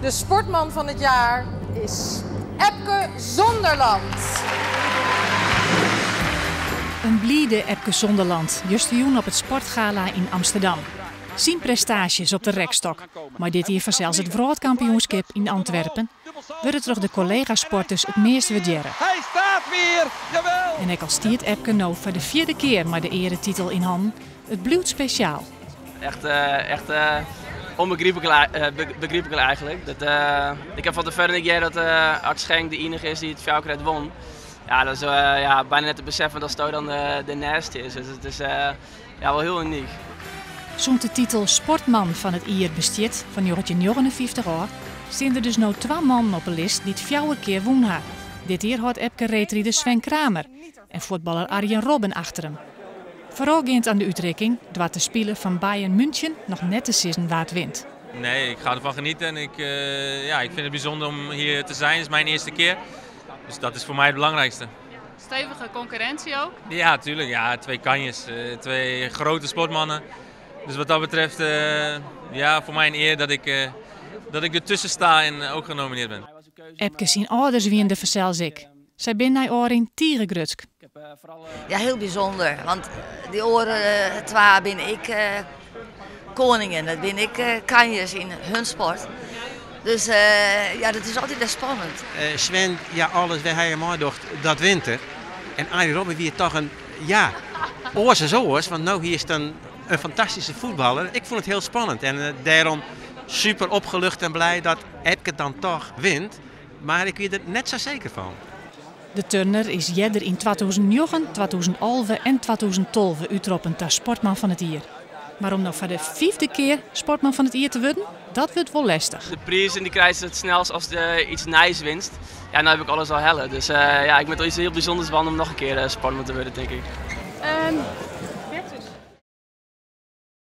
De sportman van het jaar is Epke Zonderland. Een bliede Epke Zonderland, juist op het Sportgala in Amsterdam. Zijn prestaties op de rekstok, maar dit hier vanzelfs het wereldkampioenschap in Antwerpen, worden terug de collega-sporters het meest waarderen. Hij staat weer, jawel! En ik al stiert Epke nou voor de 4e keer maar de eretitel in handen. Het blijft speciaal. Echt onbegrijpelijk eigenlijk. Ik heb van tevoren een keer dat Art Schenk de enige is die het Fjouwerkret won. Ja, dat is bijna net te beseffen dat Sto dan de naaste is. Dus het is wel heel uniek. Zo'n de titel Sportman van het jaar bestiert van 59 jaar, staan er dus nu 2 mannen op de lijst die het 4e keer won hebben. Dit jaar had Epke reetrieder Sven Kramer en voetballer Arjen Robben achter hem. Vooral gaand aan de uitrekking, doordat de speler van Bayern München nog net te sissen waar het wint. Nee, ik ga ervan genieten en ik vind het bijzonder om hier te zijn. Het is mijn eerste keer, dus dat is voor mij het belangrijkste. Stevige concurrentie ook? Ja, natuurlijk. Ja, 2 kanjes, 2 grote sportmannen. Dus wat dat betreft, voor mij een eer dat ik ertussen sta en ook genomineerd ben. Epke zijn ouders wie in de verzels ik. Zij ben naar oren Tierengrutsk. Ja, heel bijzonder, want die oren 2 ben ik koningen, dat ben ik kanjes in hun sport. Dus dat is altijd spannend. Sven, alles waar hij hem doet, dat wint er. En Arjen Robben weer toch een, oors is oors, want nu hier is dan een fantastische voetballer. Ik vond het heel spannend en daarom super opgelucht en blij dat Epke dan toch wint. Maar ik weet er net zo zeker van. De turner is jeder in 2009, 2011 en 2012 uitroepen als sportman van het jaar. Maar om nog voor de 5e keer sportman van het jaar te worden, dat wordt wel lastig. De prijs die krijgt het snelst als je iets nice winst. Ja, nu heb ik alles al hellen. Dus ik ben toch iets heel bijzonders van om nog een keer sportman te worden, denk ik.